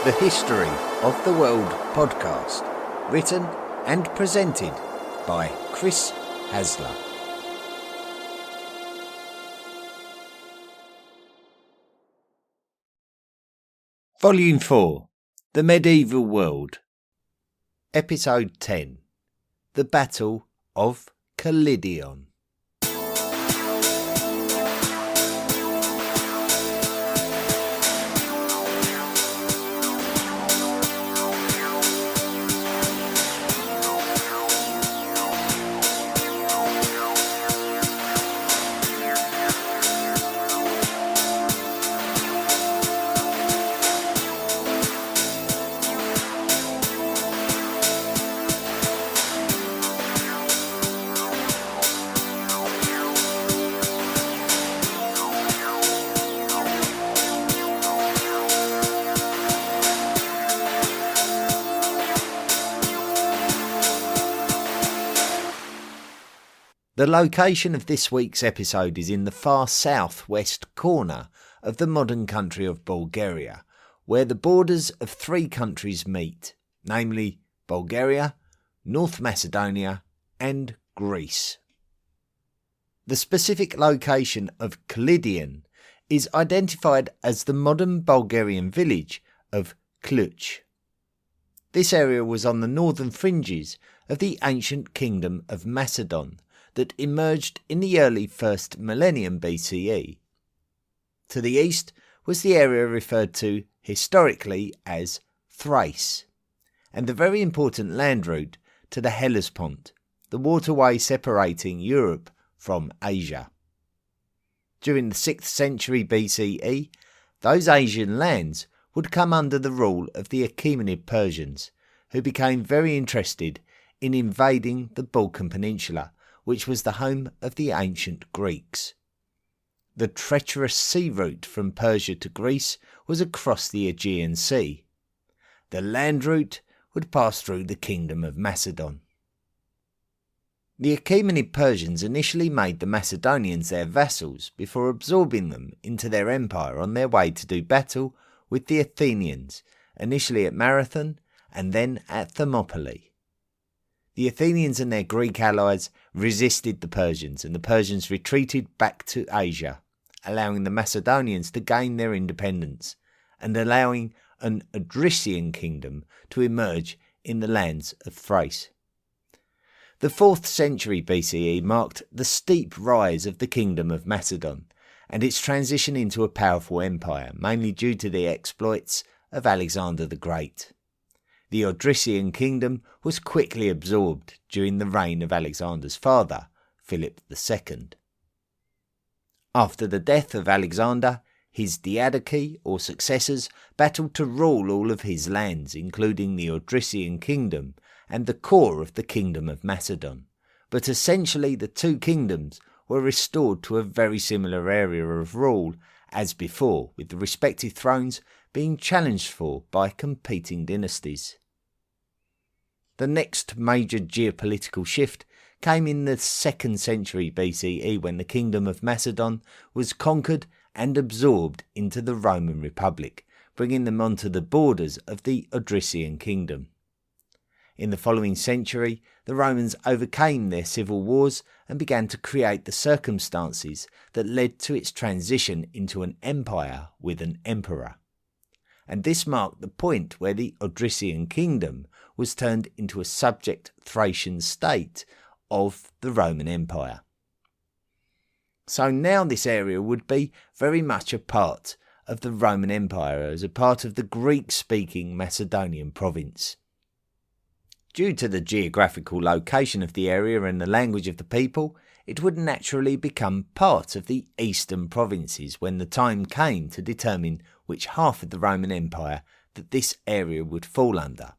the History of the World podcast, written and presented by Chris Hasler. Volume 4, The Medieval World, Episode 10, The Battle of Kleidion. The location of this week's episode is in the far southwest corner of the modern country of Bulgaria, where the borders of three countries meet, namely Bulgaria, North Macedonia and Greece. The specific location of Kleidion is identified as the modern Bulgarian village of Cluj. This area was on the northern fringes of the ancient kingdom of Macedon, that emerged in the early 1st millennium BCE. To the east was the area referred to historically as Thrace, and the very important land route to the Hellespont, the waterway separating Europe from Asia. During the 6th century BCE, those Asian lands would come under the rule of the Achaemenid Persians, who became very interested in invading the Balkan Peninsula, which was the home of the ancient Greeks. The treacherous sea route from Persia to Greece was across the Aegean Sea. The land route would pass through the kingdom of Macedon. The Achaemenid Persians initially made the Macedonians their vassals before absorbing them into their empire on their way to do battle with the Athenians, initially at Marathon and then at Thermopylae. The Athenians and their Greek allies resisted the Persians, and the Persians retreated back to Asia, allowing the Macedonians to gain their independence and allowing an Odrysian kingdom to emerge in the lands of Thrace. The 4th century BCE marked the steep rise of the kingdom of Macedon and its transition into a powerful empire, mainly due to the exploits of Alexander the Great. The Odrysian kingdom was quickly absorbed during the reign of Alexander's father, Philip II. After the death of Alexander, his diadochi or successors battled to rule all of his lands, including the Odrysian kingdom and the core of the kingdom of Macedon. But essentially the two kingdoms were restored to a very similar area of rule as before, with the respective thrones being challenged for by competing dynasties. The next major geopolitical shift came in the 2nd century BCE, when the kingdom of Macedon was conquered and absorbed into the Roman Republic, bringing them onto the borders of the Odrysian kingdom. In the following century, the Romans overcame their civil wars and began to create the circumstances that led to its transition into an empire with an emperor. And this marked the point where the Odrysian kingdom was turned into a subject Thracian state of the Roman Empire. So now this area would be very much a part of the Roman Empire as a part of the Greek-speaking Macedonian province. Due to the geographical location of the area and the language of the people, it would naturally become part of the eastern provinces when the time came to determine which half of the Roman Empire that this area would fall under.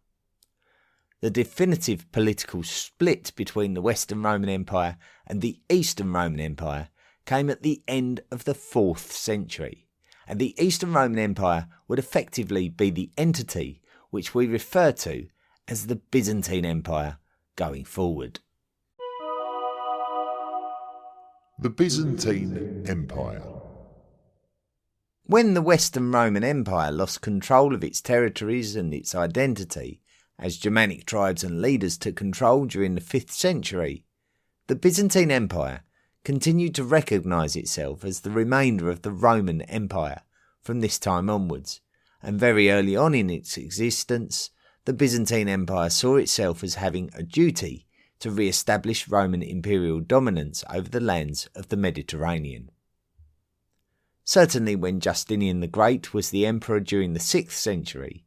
The definitive political split between the Western Roman Empire and the Eastern Roman Empire came at the end of the 4th century, and the Eastern Roman Empire would effectively be the entity which we refer to as the Byzantine Empire going forward. The Byzantine Empire. When the Western Roman Empire lost control of its territories and its identity, as Germanic tribes and leaders took control during the 5th century, the Byzantine Empire continued to recognise itself as the remainder of the Roman Empire from this time onwards, and very early on in its existence, the Byzantine Empire saw itself as having a duty to re-establish Roman imperial dominance over the lands of the Mediterranean. Certainly when Justinian the Great was the emperor during the 6th century,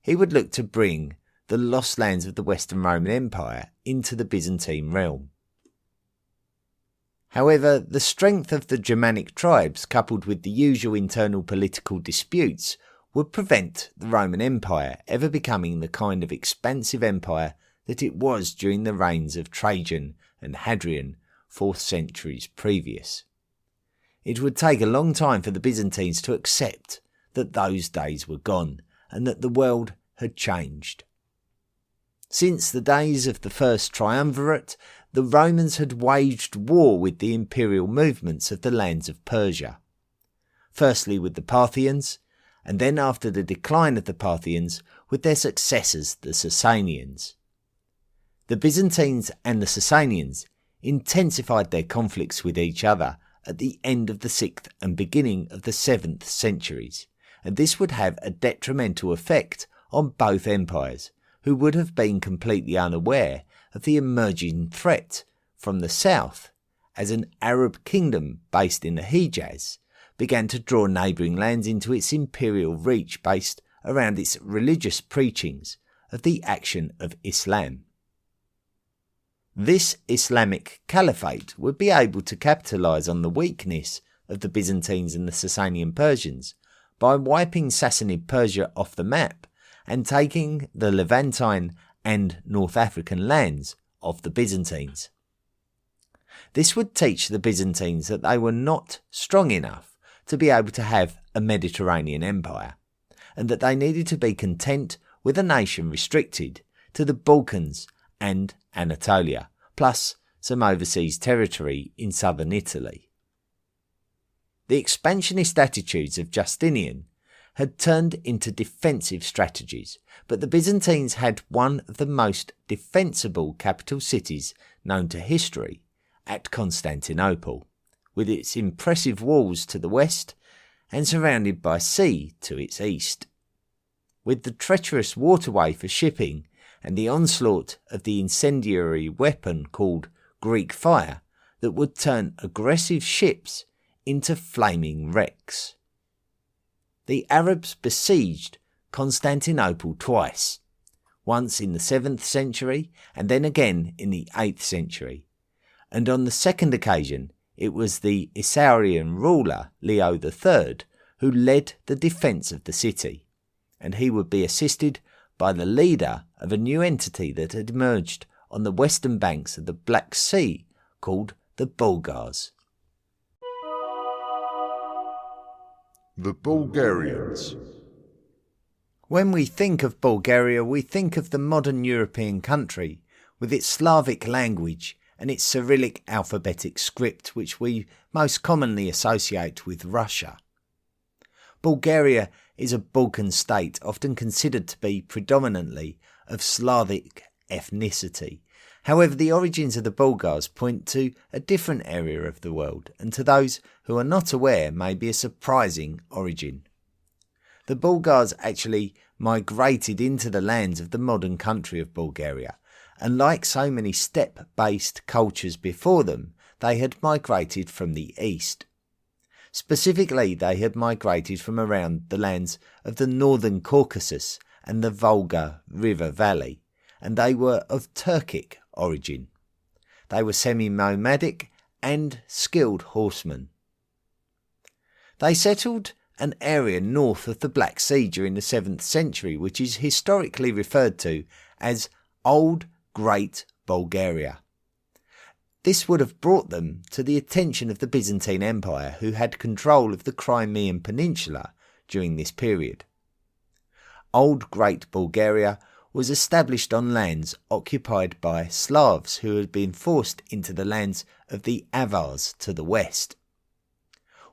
he would look to bring the lost lands of the Western Roman Empire into the Byzantine realm. However, the strength of the Germanic tribes, coupled with the usual internal political disputes, would prevent the Roman Empire ever becoming the kind of expansive empire that it was during the reigns of Trajan and Hadrian, 4th centuries previous. It would take a long time for the Byzantines to accept that those days were gone and that the world had changed. Since the days of the First Triumvirate, the Romans had waged war with the imperial movements of the lands of Persia. Firstly with the Parthians, and then after the decline of the Parthians with their successors, the Sasanians. The Byzantines and the Sasanians intensified their conflicts with each other at the end of the 6th and beginning of the 7th centuries, and this would have a detrimental effect on both empires, who would have been completely unaware of the emerging threat from the south as an Arab kingdom based in the Hejaz began to draw neighbouring lands into its imperial reach based around its religious preachings of the action of Islam. This Islamic caliphate would be able to capitalise on the weakness of the Byzantines and the Sasanian Persians by wiping Sassanid Persia off the map and taking the Levantine and North African lands of the Byzantines. This would teach the Byzantines that they were not strong enough to be able to have a Mediterranean empire, and that they needed to be content with a nation restricted to the Balkans and Anatolia, plus some overseas territory in southern Italy. The expansionist attitudes of Justinian had turned into defensive strategies, but the Byzantines had one of the most defensible capital cities known to history at Constantinople, with its impressive walls to the west and surrounded by sea to its east. With the treacherous waterway for shipping and the onslaught of the incendiary weapon called Greek fire that would turn aggressive ships into flaming wrecks. The Arabs besieged Constantinople twice, once in the 7th century and then again in the 8th century, and on the second occasion it was the Isaurian ruler Leo III who led the defence of the city, and he would be assisted by the leader of a new entity that had emerged on the western banks of the Black Sea called the Bulgars. The Bulgarians. When we think of Bulgaria, we think of the modern European country with its Slavic language and its Cyrillic alphabetic script, which we most commonly associate with Russia. Bulgaria is a Balkan state, often considered to be predominantly of Slavic ethnicity. However, the origins of the Bulgars point to a different area of the world, and to those who are not aware may be a surprising origin. The Bulgars actually migrated into the lands of the modern country of Bulgaria, and like so many steppe-based cultures before them, they had migrated from the east. Specifically, they had migrated from around the lands of the northern Caucasus and the Volga River Valley, and they were of Turkic origin. They were semi-nomadic and skilled horsemen. They settled an area north of the Black Sea during the 7th century, which is historically referred to as Old Great Bulgaria. This would have brought them to the attention of the Byzantine Empire, who had control of the Crimean Peninsula during this period. Old Great Bulgaria was established on lands occupied by Slavs who had been forced into the lands of the Avars to the west.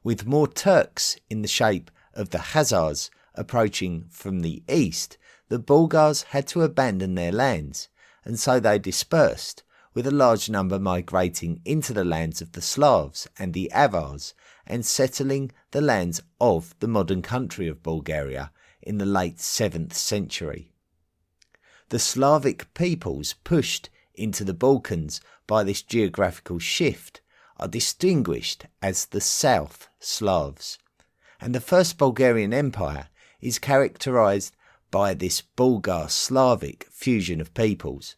With more Turks in the shape of the Khazars approaching from the east, the Bulgars had to abandon their lands, and so they dispersed, with a large number migrating into the lands of the Slavs and the Avars and settling the lands of the modern country of Bulgaria in the late 7th century. The Slavic peoples pushed into the Balkans by this geographical shift are distinguished as the South Slavs, and the First Bulgarian Empire is characterised by this Bulgar-Slavic fusion of peoples.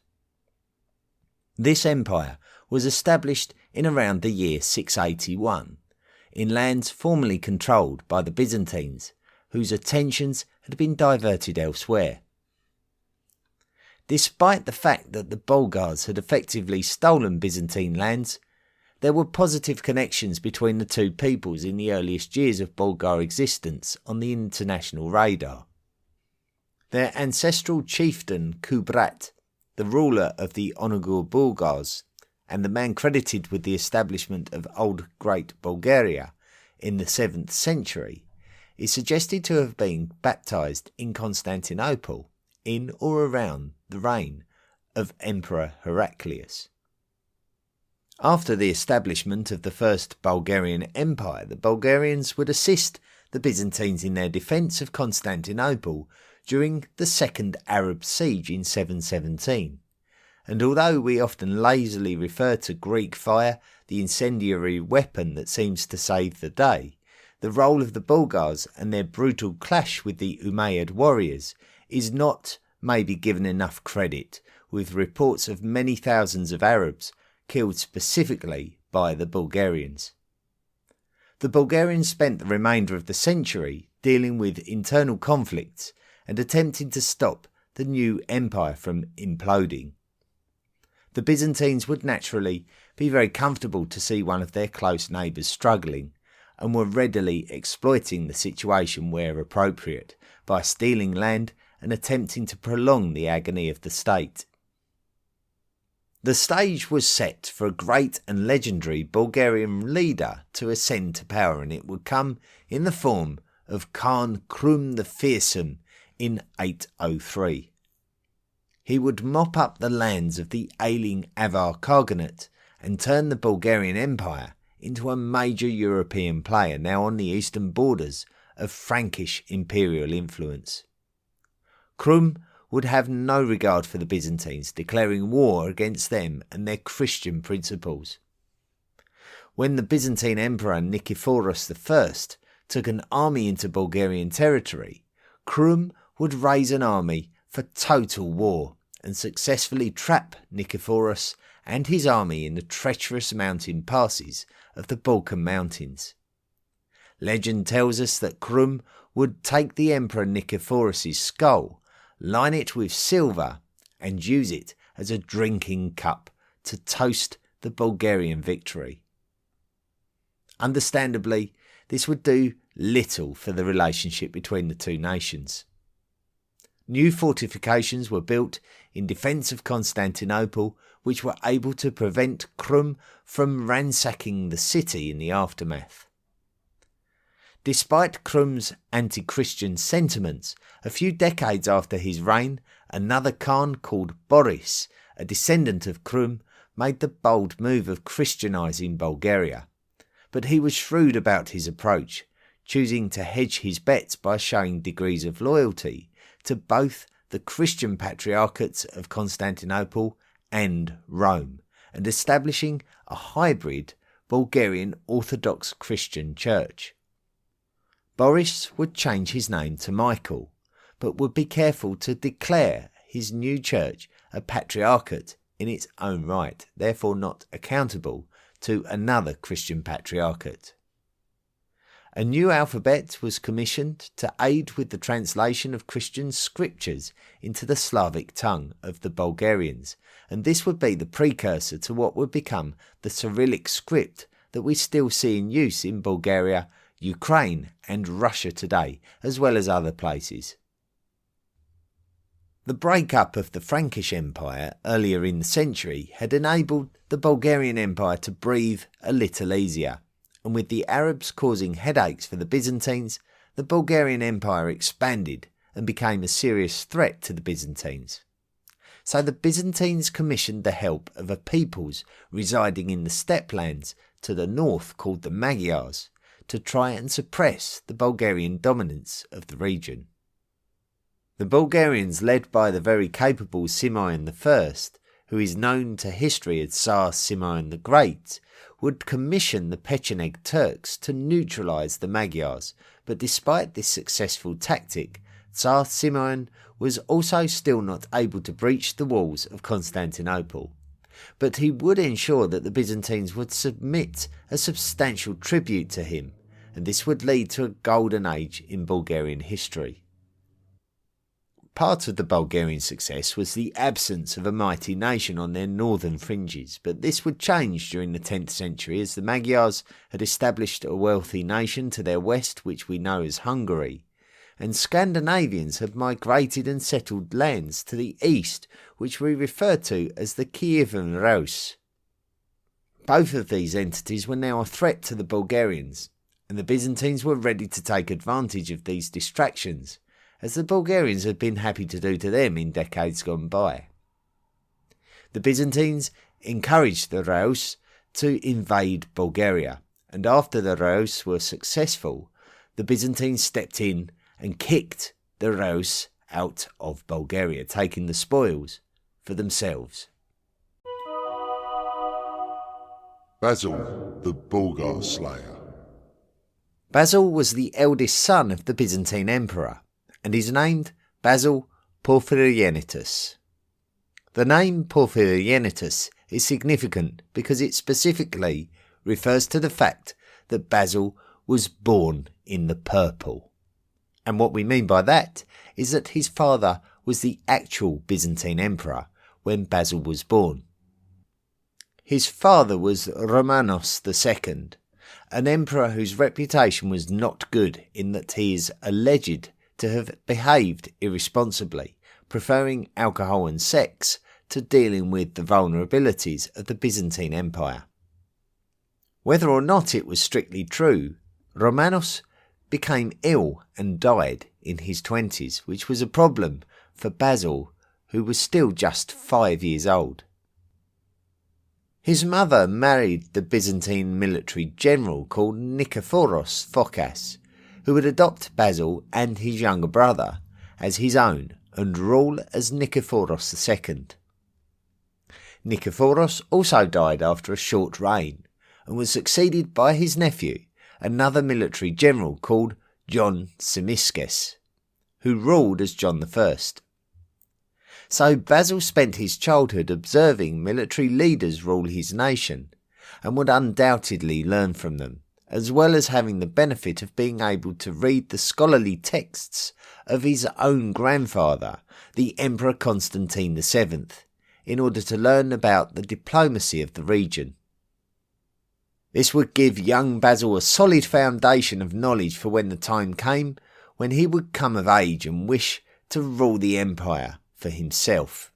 This empire was established in around the year 681, in lands formerly controlled by the Byzantines, whose attentions had been diverted elsewhere. Despite the fact that the Bulgars had effectively stolen Byzantine lands, there were positive connections between the two peoples in the earliest years of Bulgar existence on the international radar. Their ancestral chieftain Kubrat, the ruler of the Onogur Bulgars, and the man credited with the establishment of Old Great Bulgaria in the 7th century, is suggested to have been baptized in Constantinople in or around the reign of Emperor Heraclius. After the establishment of the First Bulgarian Empire, the Bulgarians would assist the Byzantines in their defence of Constantinople during the Second Arab Siege in 717, and although we often lazily refer to Greek fire, the incendiary weapon that seems to save the day, the role of the Bulgars and their brutal clash with the Umayyad warriors is not maybe given enough credit, with reports of many thousands of Arabs killed specifically by the Bulgarians. The Bulgarians spent the remainder of the century dealing with internal conflicts and attempting to stop the new empire from imploding. The Byzantines would naturally be very comfortable to see one of their close neighbours struggling, and were readily exploiting the situation where appropriate by stealing land and attempting to prolong the agony of the state. The stage was set for a great and legendary Bulgarian leader to ascend to power, and it would come in the form of Khan Krum the Fearsome in 803. He would mop up the lands of the ailing Avar Khaganate and turn the Bulgarian Empire into a major European player now on the eastern borders of Frankish imperial influence. Krum would have no regard for the Byzantines, declaring war against them and their Christian principles. When the Byzantine Emperor Nicephorus I took an army into Bulgarian territory, Krum would raise an army for total war and successfully trap Nicephorus and his army in the treacherous mountain passes of the Balkan Mountains. Legend tells us that Krum would take the Emperor Nicephorus's skull, line it with silver, and use it as a drinking cup to toast the Bulgarian victory. Understandably, this would do little for the relationship between the two nations. New fortifications were built in defence of Constantinople, which were able to prevent Krum from ransacking the city in the aftermath. Despite Krum's anti-Christian sentiments, a few decades after his reign, another Khan called Boris, a descendant of Krum, made the bold move of Christianising Bulgaria. But he was shrewd about his approach, choosing to hedge his bets by showing degrees of loyalty to both the Christian patriarchates of Constantinople and Rome, and establishing a hybrid Bulgarian Orthodox Christian church. Boris would change his name to Michael, but would be careful to declare his new church a patriarchate in its own right, therefore not accountable to another Christian patriarchate. A new alphabet was commissioned to aid with the translation of Christian scriptures into the Slavic tongue of the Bulgarians, and this would be the precursor to what would become the Cyrillic script that we still see in use in Bulgaria, Ukraine and Russia today, as well as other places. The breakup of the Frankish Empire earlier in the century had enabled the Bulgarian Empire to breathe a little easier, and with the Arabs causing headaches for the Byzantines, the Bulgarian Empire expanded and became a serious threat to the Byzantines. So the Byzantines commissioned the help of a peoples residing in the steppe lands to the north called the Magyars to try and suppress the Bulgarian dominance of the region. The Bulgarians, led by the very capable Simeon I, who is known to history as Tsar Simeon the Great, would commission the Pecheneg Turks to neutralise the Magyars, but despite this successful tactic, Tsar Simeon was also still not able to breach the walls of Constantinople. But he would ensure that the Byzantines would submit a substantial tribute to him, and this would lead to a golden age in Bulgarian history. Part of the Bulgarian success was the absence of a mighty nation on their northern fringes, but this would change during the 10th century as the Magyars had established a wealthy nation to their west, which we know as Hungary, and Scandinavians had migrated and settled lands to the east, which we refer to as the Kievan Rus. Both of these entities were now a threat to the Bulgarians, and the Byzantines were ready to take advantage of these distractions, as the Bulgarians had been happy to do to them in decades gone by. The Byzantines encouraged the Rus to invade Bulgaria, and after the Rus were successful, the Byzantines stepped in and kicked the Rus out of Bulgaria, taking the spoils for themselves. Basil, the Bulgar Slayer. Basil was the eldest son of the Byzantine emperor, and is named Basil Porphyrogenitus. The name Porphyrogenitus is significant because it specifically refers to the fact that Basil was born in the purple. And what we mean by that is that his father was the actual Byzantine emperor when Basil was born. His father was Romanos II, an emperor whose reputation was not good in that he is alleged to have behaved irresponsibly, preferring alcohol and sex to dealing with the vulnerabilities of the Byzantine Empire. Whether or not it was strictly true, Romanos became ill and died in his 20s, which was a problem for Basil, who was still just 5 years old. His mother married the Byzantine military general called Nikephoros Phokas, who would adopt Basil and his younger brother as his own and rule as Nikephoros II. Nikephoros also died after a short reign and was succeeded by his nephew, another military general called John Tzimiskes, who ruled as John I. So Basil spent his childhood observing military leaders rule his nation and would undoubtedly learn from them, as well as having the benefit of being able to read the scholarly texts of his own grandfather, the Emperor Constantine VII, in order to learn about the diplomacy of the region. This would give young Basil a solid foundation of knowledge for when the time came when he would come of age and wish to rule the empire for himself.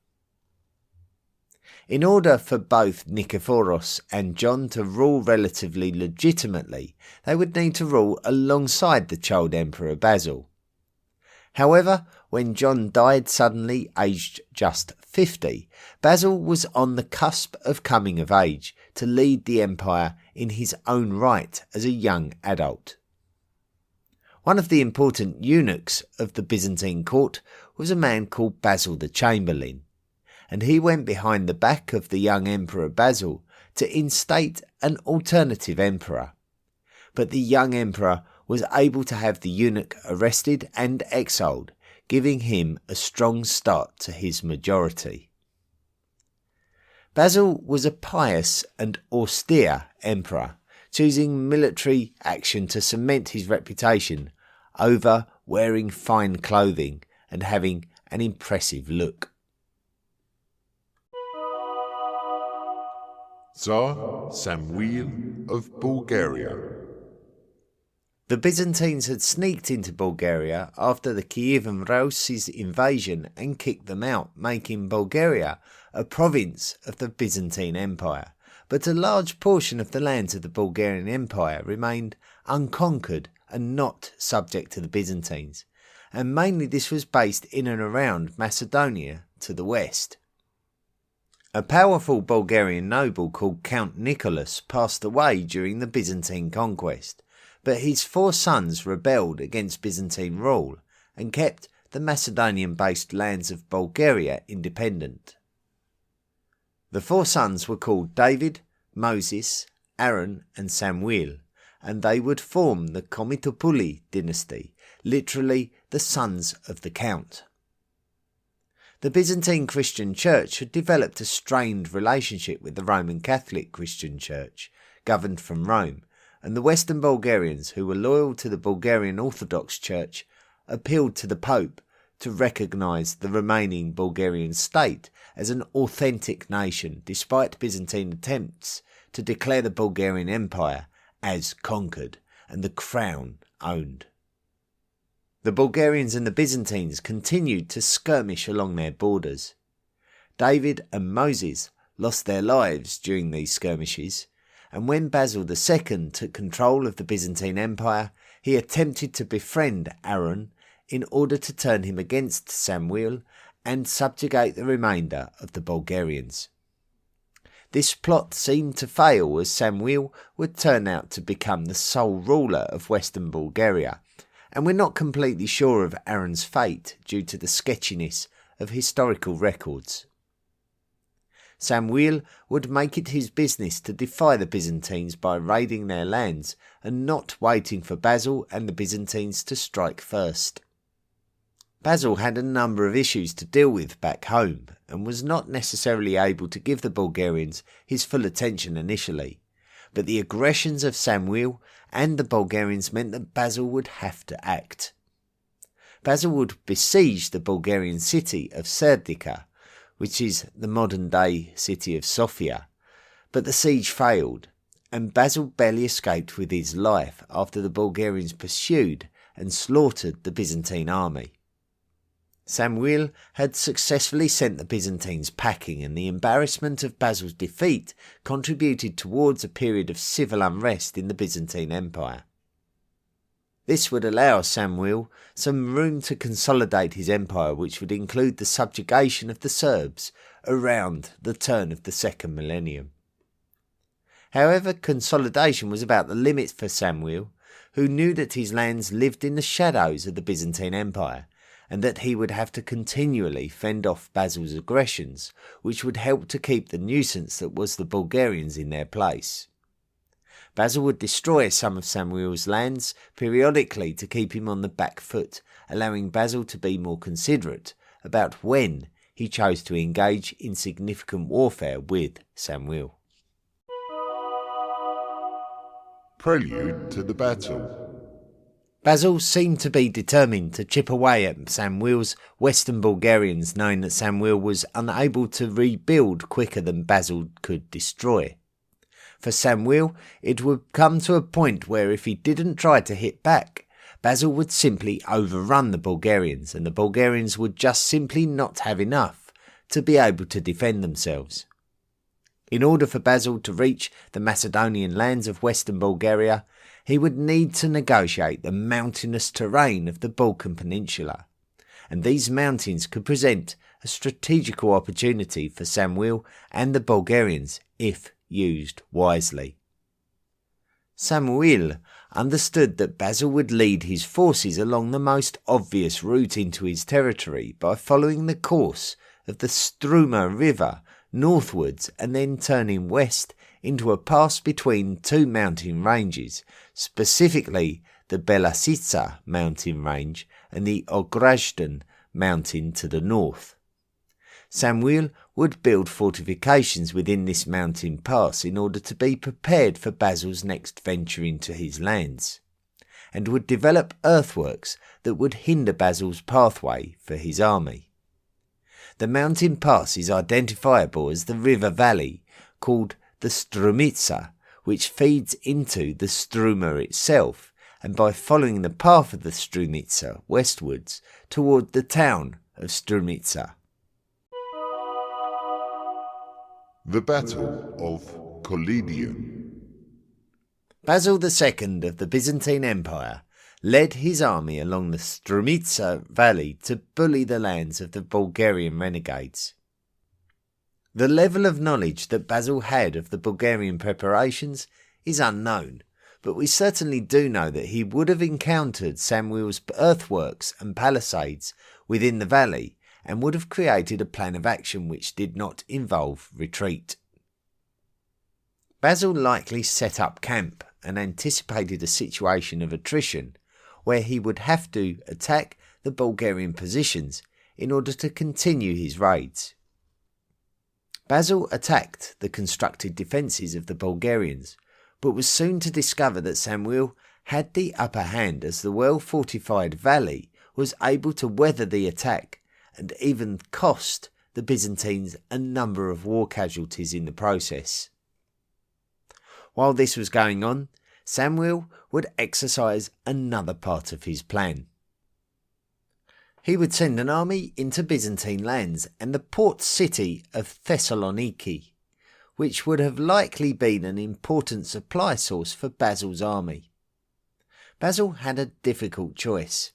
In order for both Nikephoros and John to rule relatively legitimately, they would need to rule alongside the child emperor Basil. However, when John died suddenly, aged just 50, Basil was on the cusp of coming of age to lead the empire in his own right as a young adult. One of the important eunuchs of the Byzantine court was a man called Basil the Chamberlain, and he went behind the back of the young Emperor Basil to instate an alternative emperor. But the young emperor was able to have the eunuch arrested and exiled, giving him a strong start to his majority. Basil was a pious and austere emperor, choosing military action to cement his reputation over wearing fine clothing and having an impressive look. Tsar Samuel of Bulgaria. The Byzantines had sneaked into Bulgaria after the Kievan Rus' invasion and kicked them out, making Bulgaria a province of the Byzantine Empire. But a large portion of the lands of the Bulgarian Empire remained unconquered and not subject to the Byzantines, and mainly this was based in and around Macedonia to the west. A powerful Bulgarian noble called Count Nicholas passed away during the Byzantine conquest, but his 4 sons rebelled against Byzantine rule and kept the Macedonian-based lands of Bulgaria independent. The 4 sons were called David, Moses, Aaron and Samuel, and they would form the Komitopuli dynasty, literally the sons of the Count. The Byzantine Christian Church had developed a strained relationship with the Roman Catholic Christian Church, governed from Rome, and the Western Bulgarians, who were loyal to the Bulgarian Orthodox Church, appealed to the Pope to recognise the remaining Bulgarian state as an authentic nation, despite Byzantine attempts to declare the Bulgarian Empire as conquered and the crown owned. The Bulgarians and the Byzantines continued to skirmish along their borders. David and Moses lost their lives during these skirmishes, and when Basil II took control of the Byzantine Empire, he attempted to befriend Aaron in order to turn him against Samuel and subjugate the remainder of the Bulgarians. This plot seemed to fail, as Samuel would turn out to become the sole ruler of Western Bulgaria, and we're not completely sure of Aaron's fate due to the sketchiness of historical records. Samuel would make it his business to defy the Byzantines by raiding their lands and not waiting for Basil and the Byzantines to strike first. Basil had a number of issues to deal with back home and was not necessarily able to give the Bulgarians his full attention initially, but the aggressions of Samuel and the Bulgarians meant that Basil would have to act. Basil would besiege the Bulgarian city of Serdica, which is the modern-day city of Sofia, but the siege failed, and Basil barely escaped with his life after the Bulgarians pursued and slaughtered the Byzantine army. Samuel had successfully sent the Byzantines packing, and the embarrassment of Basil's defeat contributed towards a period of civil unrest in the Byzantine Empire. This would allow Samuel some room to consolidate his empire, which would include the subjugation of the Serbs around the turn of the 2nd millennium. However, consolidation was about the limit for Samuel, who knew that his lands lived in the shadows of the Byzantine Empire, and that he would have to continually fend off Basil's aggressions, which would help to keep the nuisance that was the Bulgarians in their place. Basil would destroy some of Samuel's lands periodically to keep him on the back foot, allowing Basil to be more considerate about when he chose to engage in significant warfare with Samuel. Prelude to the battle. Basil seemed to be determined to chip away at Samuel's Western Bulgarians, knowing that Samuel was unable to rebuild quicker than Basil could destroy. For Samuel, it would come to a point where if he didn't try to hit back, Basil would simply overrun the Bulgarians, and the Bulgarians would just simply not have enough to be able to defend themselves. In order for Basil to reach the Macedonian lands of Western Bulgaria, he would need to negotiate the mountainous terrain of the Balkan Peninsula, and these mountains could present a strategical opportunity for Samuel and the Bulgarians if used wisely. Samuel understood that Basil would lead his forces along the most obvious route into his territory by following the course of the Struma River northwards and then turning west into a pass between 2 mountain ranges, specifically the Belasica mountain range and the Ograzden mountain to the north. Samuel would build fortifications within this mountain pass in order to be prepared for Basil's next venture into his lands, and would develop earthworks that would hinder Basil's pathway for his army. The mountain pass is identifiable as the river valley called the Strumitsa, which feeds into the Struma itself, and by following the path of the Strumitsa westwards toward the town of Strumitsa. The Battle of Kleidion. Basil II of the Byzantine Empire led his army along the Strumitsa valley to bully the lands of the Bulgarian renegades. The level of knowledge that Basil had of the Bulgarian preparations is unknown, but we certainly do know that he would have encountered Samuel's earthworks and palisades within the valley and would have created a plan of action which did not involve retreat. Basil likely set up camp and anticipated a situation of attrition where he would have to attack the Bulgarian positions in order to continue his raids. Basil attacked the constructed defences of the Bulgarians, but was soon to discover that Samuel had the upper hand as the well-fortified valley was able to weather the attack and even cost the Byzantines a number of war casualties in the process. While this was going on, Samuel would exercise another part of his plan. He would send an army into Byzantine lands and the port city of Thessaloniki, which would have likely been an important supply source for Basil's army. Basil had a difficult choice.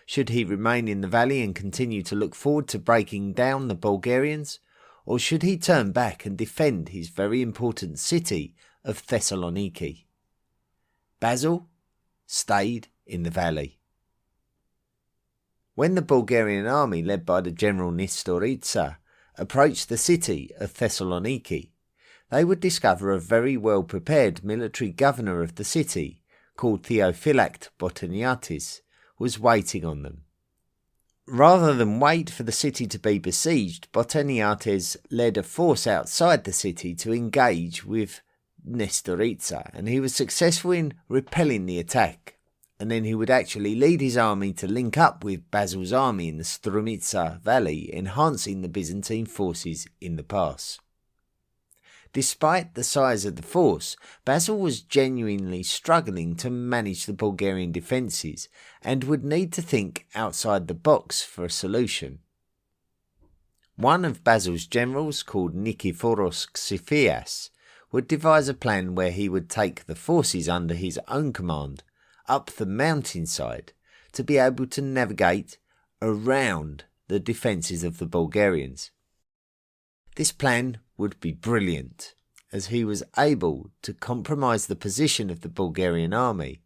Should he remain in the valley and continue to look forward to breaking down the Bulgarians, or should he turn back and defend his very important city of Thessaloniki? Basil stayed in the valley. When the Bulgarian army led by the general Nistoritsa approached the city of Thessaloniki, they would discover a very well prepared military governor of the city, called Theophylact Botaniatis, was waiting on them. Rather than wait for the city to be besieged, Botaniates led a force outside the city to engage with Nistoritsa, and he was successful in repelling the attack, and then he would actually lead his army to link up with Basil's army in the Strumitsa valley, enhancing the Byzantine forces in the pass. Despite the size of the force, Basil was genuinely struggling to manage the Bulgarian defences and would need to think outside the box for a solution. One of Basil's generals, called Nikiforos Xifias, would devise a plan where he would take the forces under his own command up the mountainside to be able to navigate around the defences of the Bulgarians. This plan would be brilliant, as he was able to compromise the position of the Bulgarian army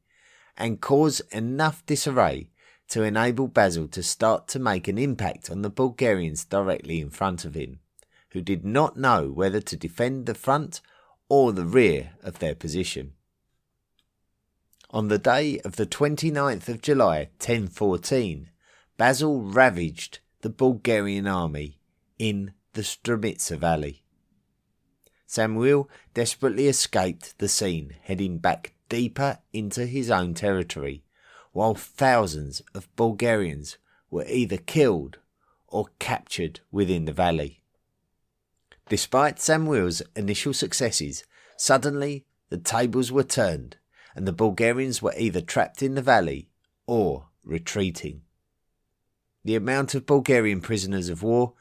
and cause enough disarray to enable Basil to start to make an impact on the Bulgarians directly in front of him, who did not know whether to defend the front or the rear of their position. On the day of the 29th of July 1014, Basil ravaged the Bulgarian army in the Strumitsa valley. Samuel desperately escaped the scene, heading back deeper into his own territory, while thousands of Bulgarians were either killed or captured within the valley. Despite Samuel's initial successes, suddenly the tables were turned and the Bulgarians were either trapped in the valley or retreating. The amount of Bulgarian prisoners of war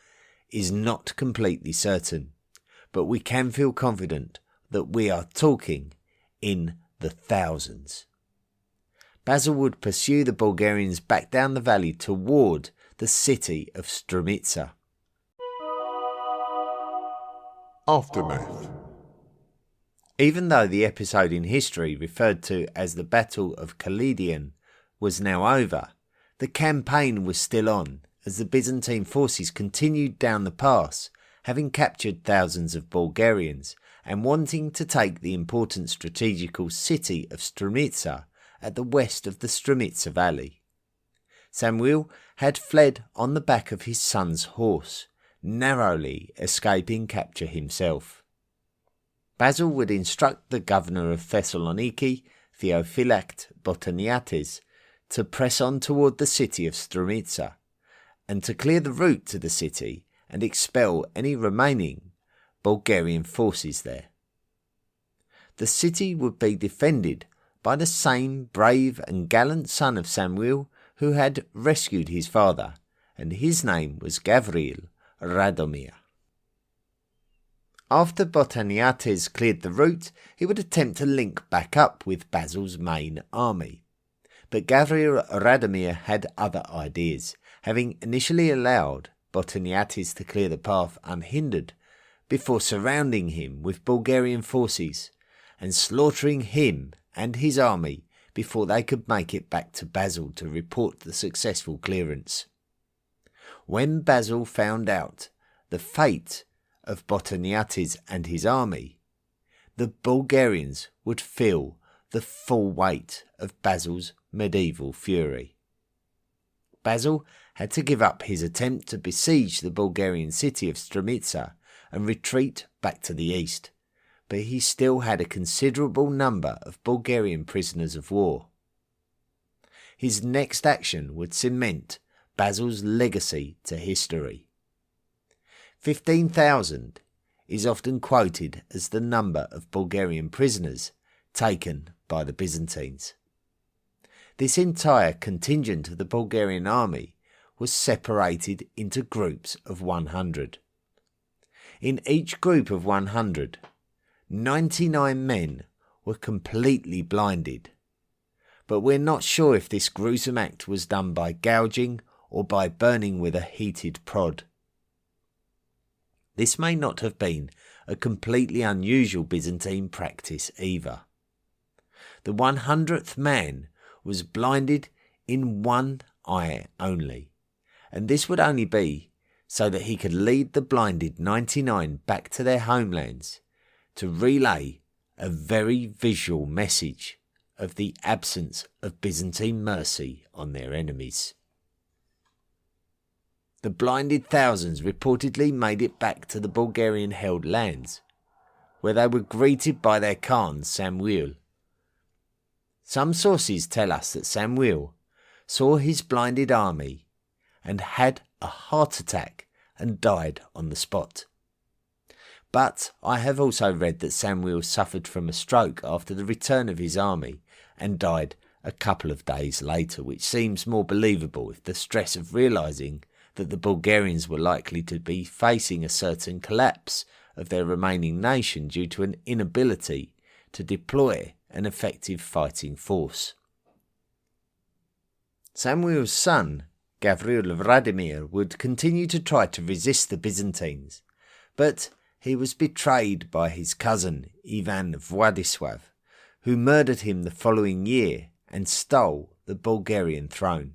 is not completely certain, but we can feel confident that we are talking in the thousands. Basil would pursue the Bulgarians back down the valley toward the city of Strumitsa. Aftermath. Even though the episode in history referred to as the Battle of Kleidion was now over, the campaign was still on as the Byzantine forces continued down the pass, having captured thousands of Bulgarians and wanting to take the important strategical city of Strumitsa at the west of the Strumitsa valley. Samuel had fled on the back of his son's horse, narrowly escaping capture himself. Basil would instruct the governor of Thessaloniki, Theophylact Botaniates, to press on toward the city of Strumitsa, and to clear the route to the city and expel any remaining Bulgarian forces there. The city would be defended by the same brave and gallant son of Samuel who had rescued his father, and his name was Gavril Radomir. After Botaniates cleared the route, he would attempt to link back up with Basil's main army. But Gavril Radomir had other ideas, having initially allowed Botaniates to clear the path unhindered before surrounding him with Bulgarian forces and slaughtering him and his army before they could make it back to Basil to report the successful clearance. When Basil found out the fate of Botaniates and his army, the Bulgarians would feel the full weight of Basil's medieval fury. Basil had to give up his attempt to besiege the Bulgarian city of Stramitsa and retreat back to the east, but he still had a considerable number of Bulgarian prisoners of war. His next action would cement Basil's legacy to history. 15,000 is often quoted as the number of Bulgarian prisoners taken by the Byzantines. This entire contingent of the Bulgarian army was separated into groups of 100. In each group of 100, 99 men were completely blinded, but we're not sure if this gruesome act was done by gouging or by burning with a heated prod. This may not have been a completely unusual Byzantine practice either. The 100th man was blinded in one eye only, and this would only be so that he could lead the blinded 99 back to their homelands to relay a very visual message of the absence of Byzantine mercy on their enemies. The blinded thousands reportedly made it back to the Bulgarian-held lands, where they were greeted by their Khan, Samuel. Some sources tell us that Samuel saw his blinded army and had a heart attack and died on the spot. But I have also read that Samuel suffered from a stroke after the return of his army and died a couple of days later, which seems more believable if the stress of realising that the Bulgarians were likely to be facing a certain collapse of their remaining nation due to an inability to deploy an effective fighting force. Samuel's son, Gavril Radomir, would continue to try to resist the Byzantines, but he was betrayed by his cousin Ivan Vladislav, who murdered him the following year and stole the Bulgarian throne.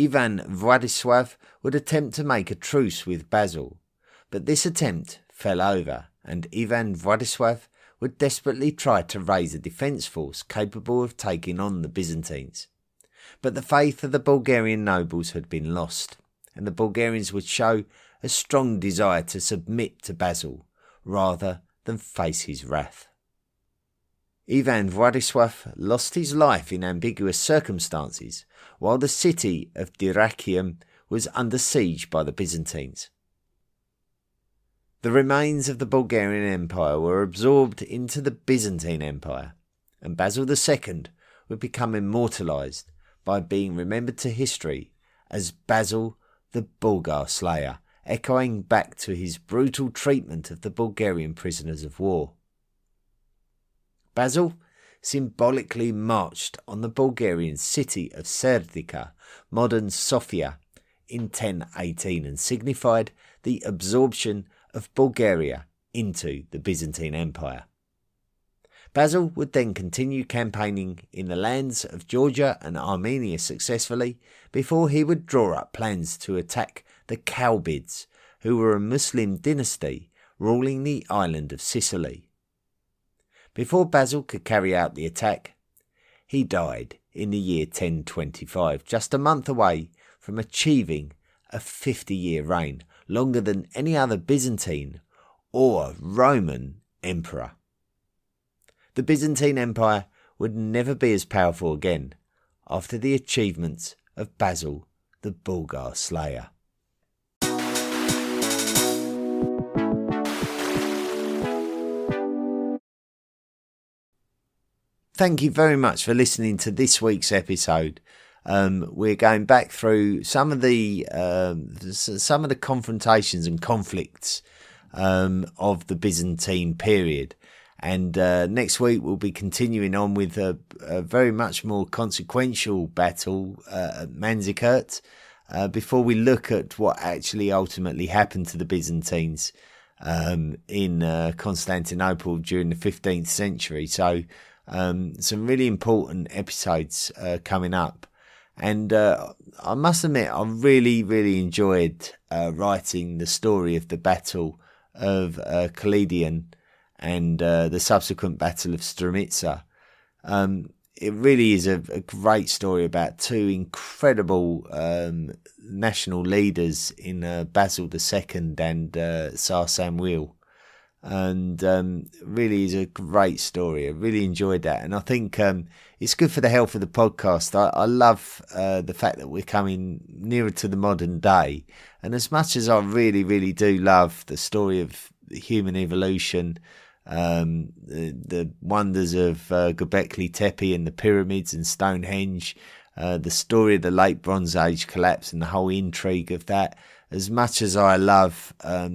Ivan Vladislav would attempt to make a truce with Basil, but this attempt fell over, and Ivan Vladislav would desperately try to raise a defence force capable of taking on the Byzantines. But the faith of the Bulgarian nobles had been lost, and the Bulgarians would show a strong desire to submit to Basil rather than face his wrath. Ivan Vladislav lost his life in ambiguous circumstances while the city of Dyrrhachium was under siege by the Byzantines. The remains of the Bulgarian Empire were absorbed into the Byzantine Empire, and Basil II would become immortalised by being remembered to history as Basil the Bulgar Slayer, echoing back to his brutal treatment of the Bulgarian prisoners of war. Basil symbolically marched on the Bulgarian city of Serdica, modern Sofia, in 1018 and signified the absorption of Bulgaria into the Byzantine Empire. Basil would then continue campaigning in the lands of Georgia and Armenia successfully before he would draw up plans to attack the Chalcidids, who were a Muslim dynasty ruling the island of Sicily. Before Basil could carry out the attack, he died in the year 1025, just a month away from achieving a 50-year reign, longer than any other Byzantine or Roman emperor. The Byzantine Empire would never be as powerful again after the achievements of Basil the Bulgar Slayer. Thank you very much for listening to this week's episode. We're going back through some of the confrontations and conflicts of the Byzantine period, And next week we'll be continuing on with a very much more consequential battle at Manzikert, before we look at what actually ultimately happened to the Byzantines in Constantinople during the 15th century. So some really important episodes coming up. And I must admit, I really enjoyed writing the story of the Battle of Kleidion and the subsequent Battle of Strumitsa. It really is a great story about two incredible national leaders in Basil II and Tsar Samuel. And really is a great story. I really enjoyed that, and I think it's good for the health of the podcast. I love the fact that we're coming nearer to the modern day, and as much as I really do love the story of human evolution, the wonders of Göbekli Tepe and the pyramids and Stonehenge, the story of the late Bronze Age collapse and the whole intrigue of that. As much as I love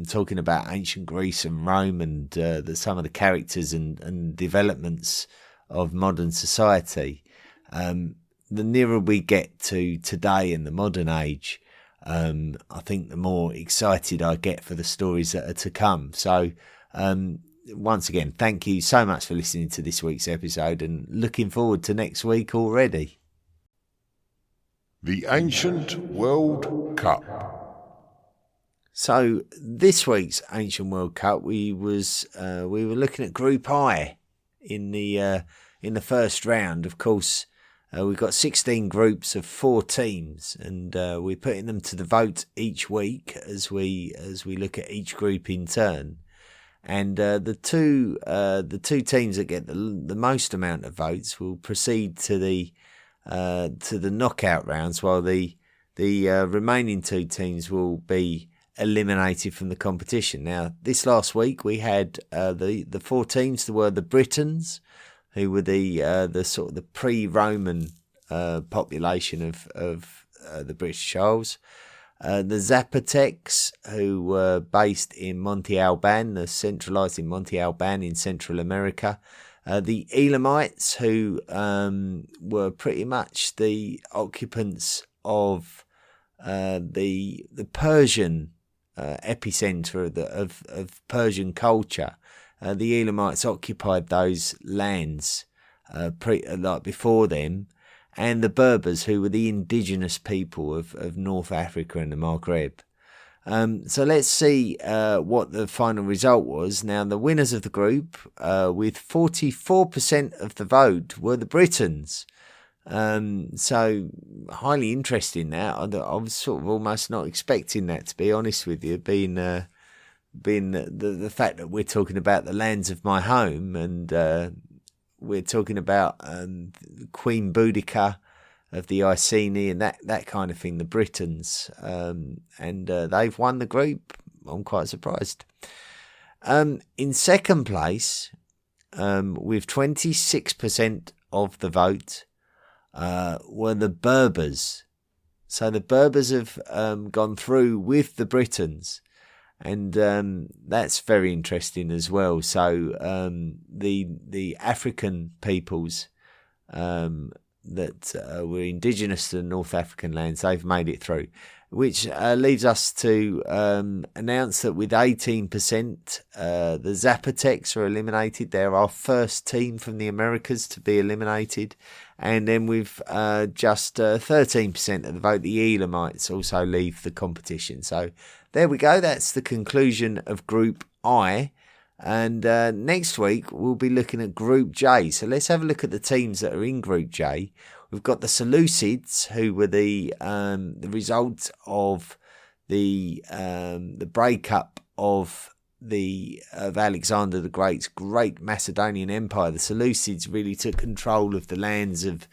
talking about ancient Greece and Rome and some of the characters and developments of modern society, the nearer we get to today and the modern age, I think the more excited I get for the stories that are to come. So once again, thank you so much for listening to this week's episode, and looking forward to next week already. The Ancient World Cup. So this week's Ancient World Cup, we were looking at Group I in the first round. Of course, we've got 16 groups of 4 teams, and we're putting them to the vote each week as we look at each group in turn. And the two teams that get the most amount of votes will proceed to the knockout rounds, while the remaining 2 teams will be eliminated from the competition. Now, this last week we had the 4 teams. There were the Britons, who were the sort of the pre-Roman population of the British Isles. The Zapotecs, who were based in Monte Alban, centralised in Monte Alban in Central America. The Elamites, who were pretty much the occupants of the Persian epicenter of Persian culture. The Elamites occupied those lands like before them, and the Berbers, who were the indigenous people of North Africa and the Maghreb. So let's see what the final result was. Now, the winners of the group, with 44% of the vote, were the Britons. So highly interesting that. I was sort of almost not expecting that, to be honest with you, being the fact that we're talking about the lands of my home, and we're talking about Queen Boudica of the Iceni and that kind of thing, the Britons, and they've won the group. I'm quite surprised. In second place, with 26% of the vote, were the Berbers. So the Berbers have gone through with the Britons, and that's very interesting as well. So the African peoples that were indigenous to the North African lands, they've made it through, which leaves us to announce that with 18%, the Zapotecs are eliminated. They're our first team from the Americas to be eliminated. And then with just 13% of the vote, the Elamites also leave the competition. So there we go. That's the conclusion of Group I. And next week, we'll be looking at Group J. So let's have a look at the teams that are in Group J. We've got the Seleucids, who were the result of the breakup of Alexander the Great's great Macedonian Empire. The Seleucids really took control of the lands of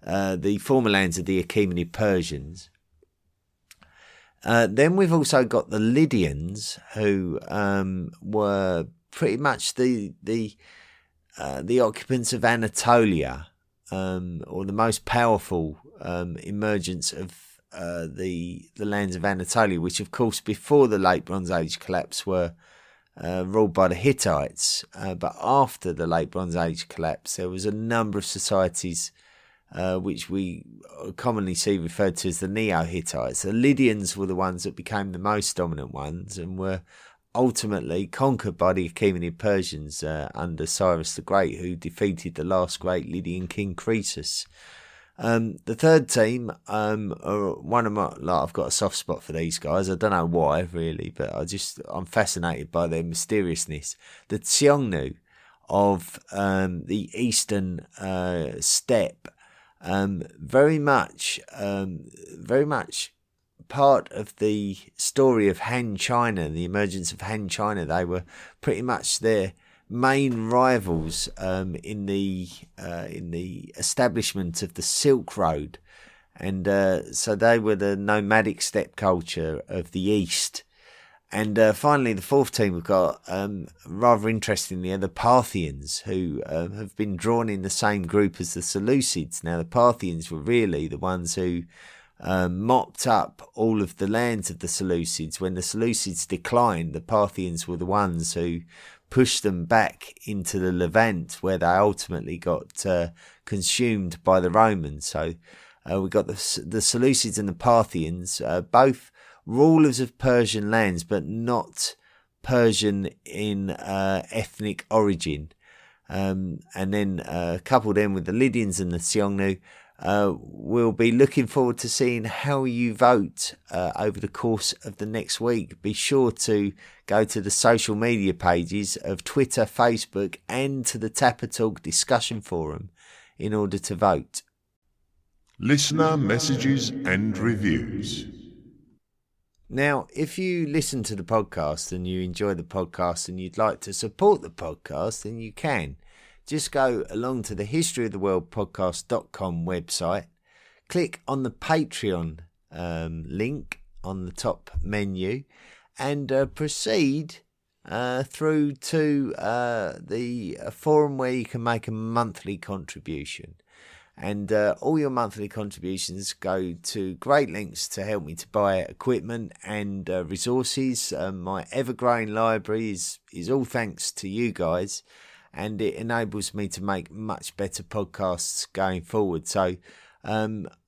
the former lands of the Achaemenid Persians. Then we've also got the Lydians, who were pretty much the occupants of Anatolia, or the most powerful emergence of the lands of Anatolia, which of course before the late Bronze Age collapse were ruled by the Hittites. But after the Late Bronze Age collapse, there was a number of societies which we commonly see referred to as the Neo-Hittites. The Lydians were the ones that became the most dominant ones and were ultimately conquered by the Achaemenid Persians under Cyrus the Great, who defeated the last great Lydian king Croesus. The third team, one of my, I've got a soft spot for these guys. I don't know why really, but I'm fascinated by their mysteriousness. The Xiongnu of the eastern steppe, very much part of the story of Han China, the emergence of Han China. They were pretty much their main rivals in the establishment of the Silk Road, and so they were the nomadic steppe culture of the East. And finally, the fourth team we've got, rather interestingly, are the Parthians, who have been drawn in the same group as the Seleucids. Now, the Parthians were really the ones who mopped up all of the lands of the Seleucids. When the Seleucids declined, the Parthians were the ones who pushed them back into the Levant, where they ultimately got consumed by the Romans. So we got the Seleucids and the Parthians, both rulers of Persian lands, but not Persian in ethnic origin. And then coupled in with the Lydians and the Xiongnu, we'll be looking forward to seeing how you vote over the course of the next week. Be sure to go to the social media pages of Twitter, Facebook, and to the Tapper Talk discussion forum in order to vote. Listener messages and reviews. Now, if you listen to the podcast and you enjoy the podcast and you'd like to support the podcast, then you can. Just go along to the historyoftheworldpodcast.com website, click on the Patreon link on the top menu, and proceed through to the forum where you can make a monthly contribution. And all your monthly contributions go to great lengths to help me to buy equipment and resources. My ever-growing library is all thanks to you guys, and it enables me to make much better podcasts going forward. So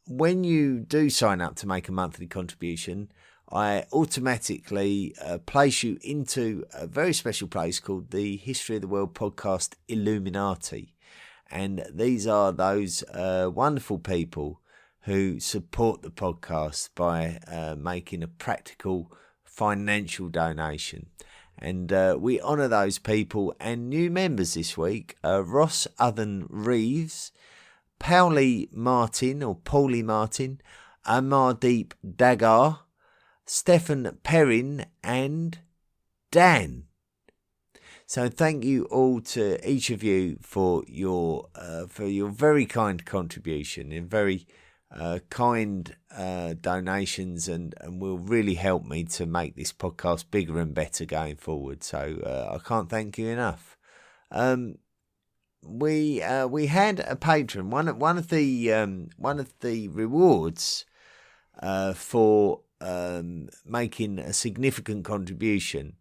when you do sign up to make a monthly contribution, I automatically place you into a very special place called the History of the World Podcast Illuminati. And these are those wonderful people who support the podcast by making a practical financial donation. And we honour those people and new members this week. Ross Othen Reeves, Paulie Martin, Amardeep Dagar, Stefan Perrin, and Dan. So thank you all to each of you for your very kind contribution and very kind donations, and will really help me to make this podcast bigger and better going forward. So I can't thank you enough. We had a patron. One of the rewards for making a significant contribution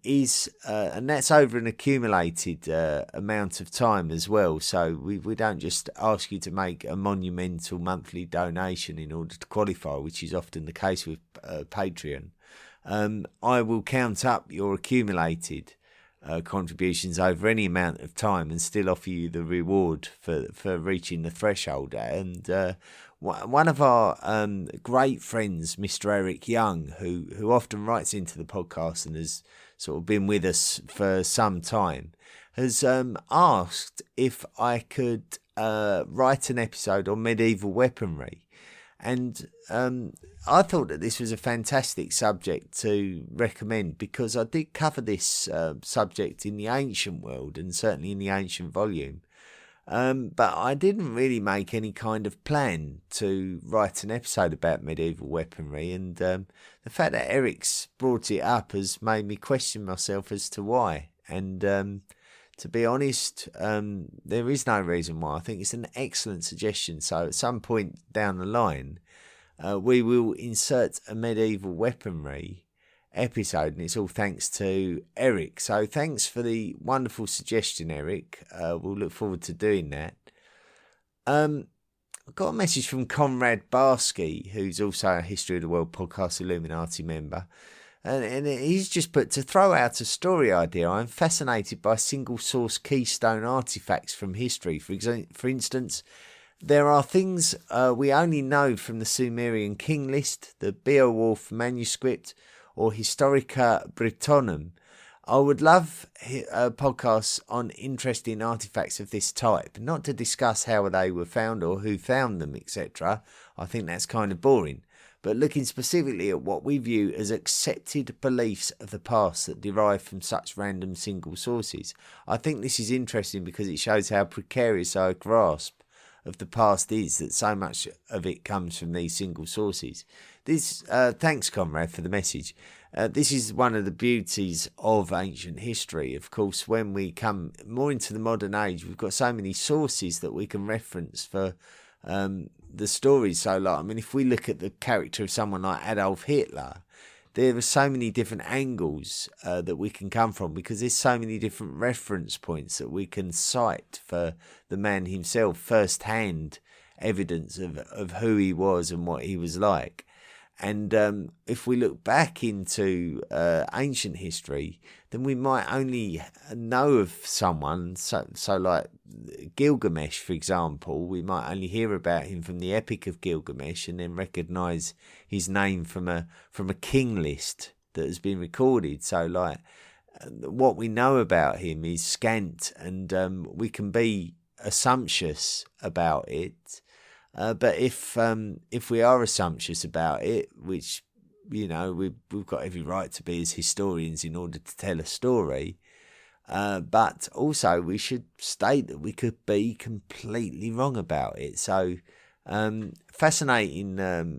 is and that's over an accumulated amount of time as well. So we don't just ask you to make a monumental monthly donation in order to qualify, which is often the case with Patreon. I will count up your accumulated contributions over any amount of time and still offer you the reward for reaching the threshold. And one of our great friends, Mr. Eric Young, who often writes into the podcast and has sort of been with us for some time, has asked if I could write an episode on medieval weaponry. And I thought that this was a fantastic subject to recommend, because I did cover this subject in the ancient world and certainly in the ancient volume. But I didn't really make any kind of plan to write an episode about medieval weaponry, and the fact that Eric's brought it up has made me question myself as to why. And to be honest, there is no reason why. I think it's an excellent suggestion. So at some point down the line, we will insert a medieval weaponry episode, and it's all thanks to Eric. So thanks for the wonderful suggestion, Eric. We'll look forward to doing that. I got a message from Conrad Barsky, who's also a History of the World podcast Illuminati member. And he's just put, to throw out a story idea, I'm fascinated by single source keystone artifacts from history. For instance, there are things we only know from the Sumerian king list, the Beowulf manuscript, or Historica Brittonum. I would love podcasts on interesting artifacts of this type, not to discuss how they were found or who found them, etc. I think that's kind of boring. But looking specifically at what we view as accepted beliefs of the past that derive from such random single sources. I think this is interesting because it shows how precarious our grasp of the past is, that so much of it comes from these single sources. Thanks, Conrad, for the message. This is one of the beauties of ancient history. Of course, when we come more into the modern age, we've got so many sources that we can reference for the stories. So, if we look at the character of someone like Adolf Hitler, there are so many different angles that we can come from, because there's so many different reference points that we can cite for the man himself, first-hand evidence of who he was and what he was like. And if we look back into ancient history, then we might only know of someone, so like Gilgamesh, for example, we might only hear about him from the Epic of Gilgamesh and then recognise his name from a king list that has been recorded. So what we know about him is scant, and we can be assumptuous about it. But if we are assumptuous about it, which, we've got every right to be as historians in order to tell a story, but also we should state that we could be completely wrong about it. So fascinating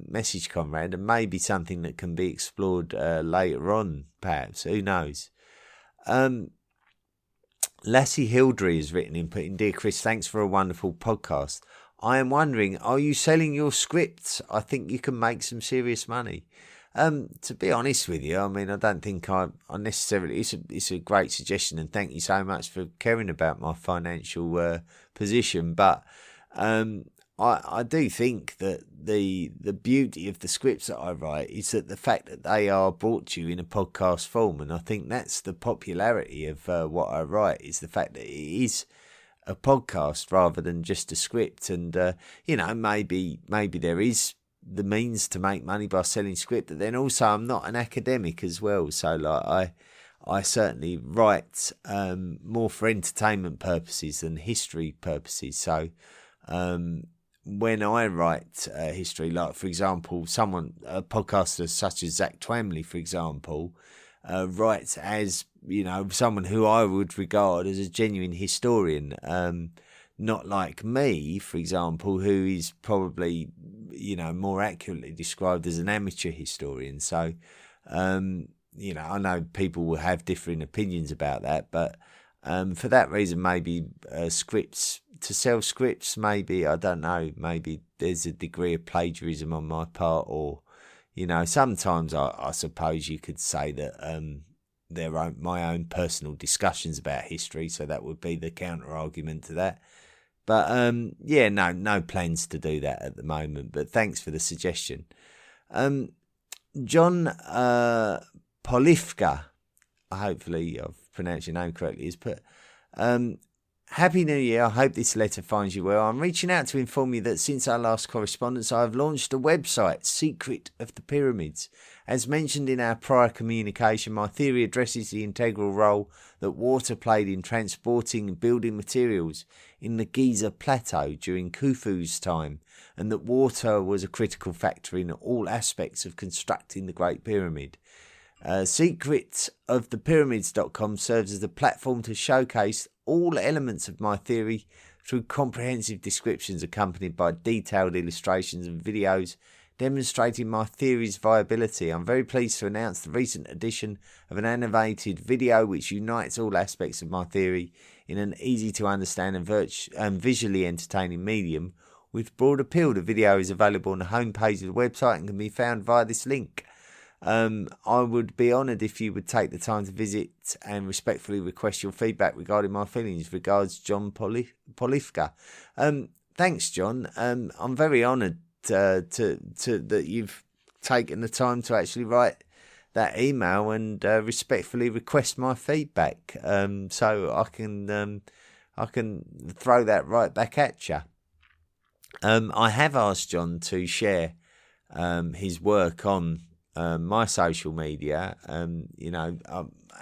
message, Conrad, and maybe something that can be explored later on, perhaps. Who knows? Lassie Hildry has written in, putting, "Dear Chris, thanks for a wonderful podcast. I am wondering, are you selling your scripts? I think you can make some serious money." To be honest with you, I don't think I necessarily. It's a great suggestion, and thank you so much for caring about my financial position. But I do think that the beauty of the scripts that I write is that the fact that they are brought to you in a podcast form, and I think that's the popularity of what I write, is the fact that it is a podcast rather than just a script. And maybe there is the means to make money by selling script, but then also I'm not an academic as well, so I certainly write more for entertainment purposes than history purposes. So when I write history, like for example, a podcaster such as Zach Twamley, for example, writes as someone who I would regard as a genuine historian, not like me, for example, who is probably more accurately described as an amateur historian. So I know people will have differing opinions about that, but for that reason, maybe to sell scripts, maybe, I don't know, maybe there's a degree of plagiarism on my part, or sometimes I suppose you could say that they're my own personal discussions about history, so that would be the counter argument to that. But no plans to do that at the moment, but thanks for the suggestion. John Polifka, hopefully I've pronounced your name correctly, has put, "Happy New Year, I hope this letter finds you well. I'm reaching out to inform you that since our last correspondence, I have launched a website, Secret of the Pyramids. As mentioned in our prior communication, my theory addresses the integral role that water played in transporting building materials in the Giza Plateau during Khufu's time, and that water was a critical factor in all aspects of constructing the Great Pyramid. Secretofthepyramids.com serves as a platform to showcase all elements of my theory through comprehensive descriptions accompanied by detailed illustrations and videos demonstrating my theory's viability. I'm very pleased to announce the recent addition of an animated video which unites all aspects of my theory in an easy to understand and visually entertaining medium with broad appeal. The video is available on the homepage of the website and can be found via this link." I would be honoured if you would take the time to visit and respectfully request your feedback regarding my feelings. Regards, John Polifka. Thanks, John. I'm very honoured to that you've taken the time to actually write that email and respectfully request my feedback. So I can throw that right back at you. I have asked John to share his work on my social media.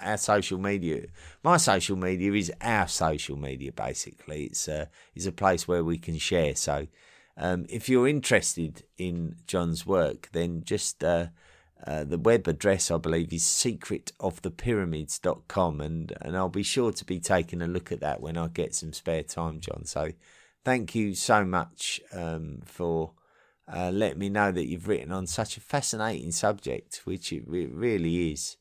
Our social media. My social media is our social media. Basically, it's a place where we can share. So, if you're interested in John's work, then just the web address, I believe, is secretofthepyramids.com, and I'll be sure to be taking a look at that when I get some spare time, John. So, thank you so much for letting me know that you've written on such a fascinating subject, which it really is.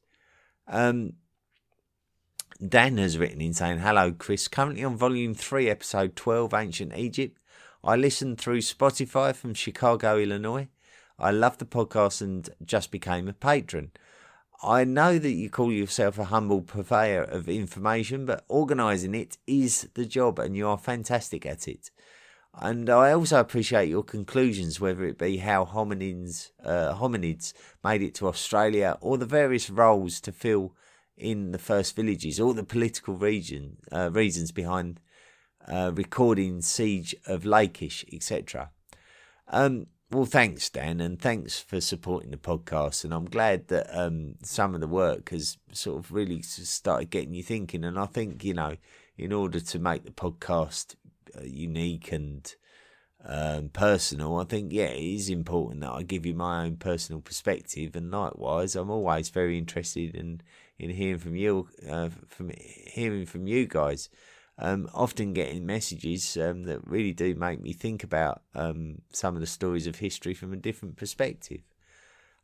Dan has written in saying, "Hello, Chris. Currently on Volume 3, Episode 12, Ancient Egypt. I listened through Spotify from Chicago, Illinois. I love the podcast and just became a patron. I know that you call yourself a humble purveyor of information, but organising it is the job, and you are fantastic at it. And I also appreciate your conclusions, whether it be how hominids made it to Australia, or the various roles to fill in the first villages, or the political reasons behind recording siege of Lachish, etc. Well, thanks, Dan, and thanks for supporting the podcast. And I'm glad that some of the work has sort of really started getting you thinking. And I think, in order to make the podcast unique and personal, I think, it is important that I give you my own personal perspective. And likewise, I'm always very interested in hearing from you, from you guys. Often getting messages that really do make me think about some of the stories of history from a different perspective.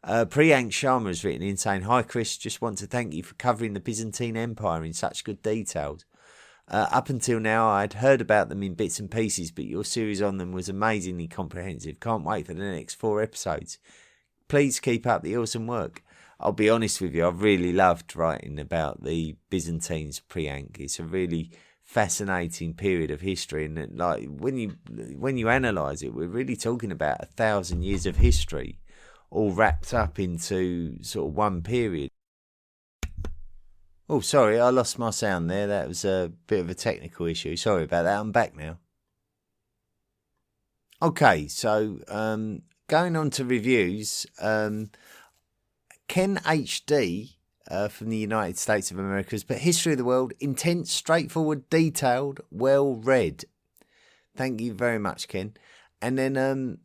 Priyank Sharma has written in saying, "Hi Chris, just want to thank you for covering the Byzantine Empire in such good details. Up until now I'd heard about them in bits and pieces, but your series on them was amazingly comprehensive. Can't wait for the next 4 episodes. Please keep up the awesome work." I'll be honest with you, I've really loved writing about the Byzantines, Priyank. It's a really fascinating period of history, and when you analyse it, we're really talking about 1,000 years of history, all wrapped up into sort of one period. Oh, sorry, I lost my sound there. That was a bit of a technical issue. Sorry about that. I'm back now. Okay, so going on to reviews. Ken HD from the United States of America has put History of the World, intense, straightforward, detailed, well read. Thank you very much, Ken. And then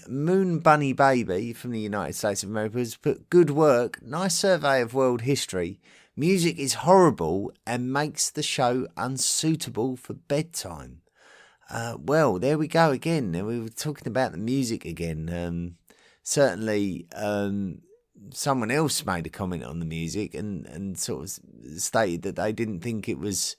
Moon Bunny Baby from the United States of America has put good work, nice survey of world history. Music is horrible and makes the show unsuitable for bedtime. Well, there we go again. We were talking about the music again. Certainly, someone else made a comment on the music and sort of stated that they didn't think it was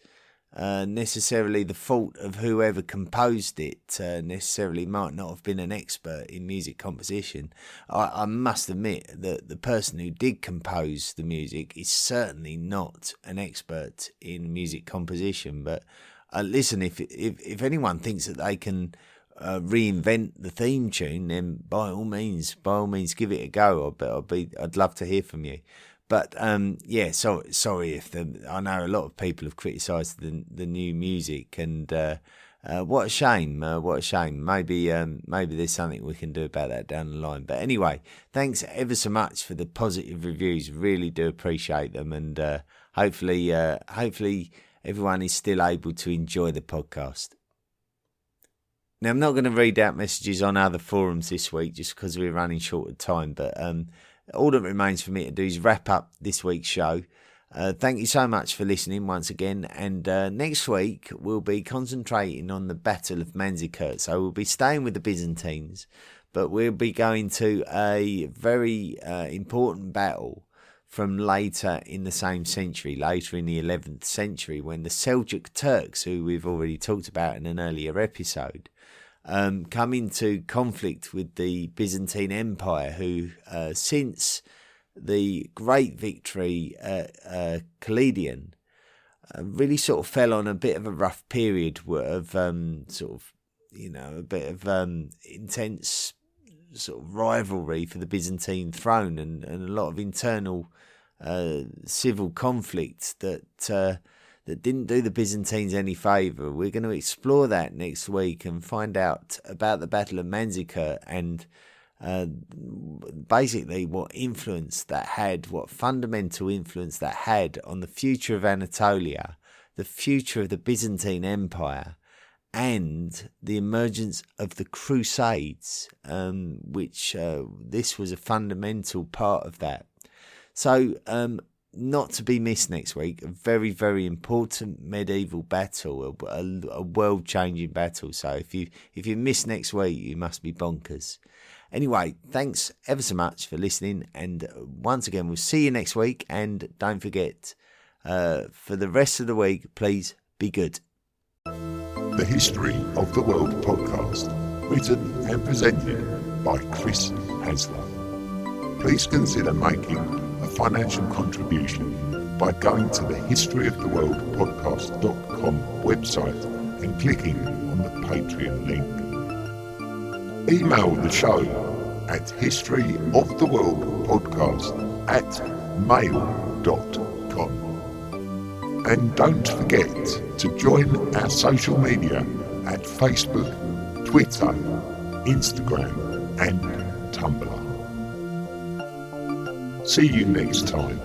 necessarily the fault of whoever composed it. Necessarily might not have been an expert in music composition. I must admit that the person who did compose the music is certainly not an expert in music composition. But listen, if anyone thinks that they can reinvent the theme tune, then by all means give it a go. I'd love to hear from you. But sorry if I know a lot of people have criticised the new music, and what a shame. Maybe there's something we can do about that down the line. But anyway, thanks ever so much for the positive reviews. Really do appreciate them, and hopefully everyone is still able to enjoy the podcast. Now, I'm not going to read out messages on other forums this week just because we're running short of time, but all that remains for me to do is wrap up this week's show. Thank you so much for listening once again, and next week we'll be concentrating on the Battle of Manzikert. So we'll be staying with the Byzantines, but we'll be going to a very important battle from later in the same century, later in the 11th century, when the Seljuk Turks, who we've already talked about in an earlier episode, come into conflict with the Byzantine Empire, who since the great victory at Kleidion really sort of fell on a bit of a rough period of a bit of intense sort of rivalry for the Byzantine throne and a lot of internal civil conflict that didn't do the Byzantines any favour. We're going to explore that next week and find out about the Battle of Manzikert and basically what influence that had, what fundamental influence that had on the future of Anatolia, the future of the Byzantine Empire, and the emergence of the Crusades, which this was a fundamental part of that. So, not to be missed next week, a very, very important medieval battle, a world-changing battle. So if you miss next week, you must be bonkers. Anyway, thanks ever so much for listening, and once again, we'll see you next week, and don't forget, for the rest of the week, please be good. The History of the World podcast, written and presented by Chris Hasler. Please consider making a financial contribution by going to the historyoftheworldpodcast.com website and clicking on the Patreon link. Email the show at historyoftheworldpodcast@mail.com. And don't forget to join our social media at Facebook, Twitter, Instagram and Tumblr. See you next time.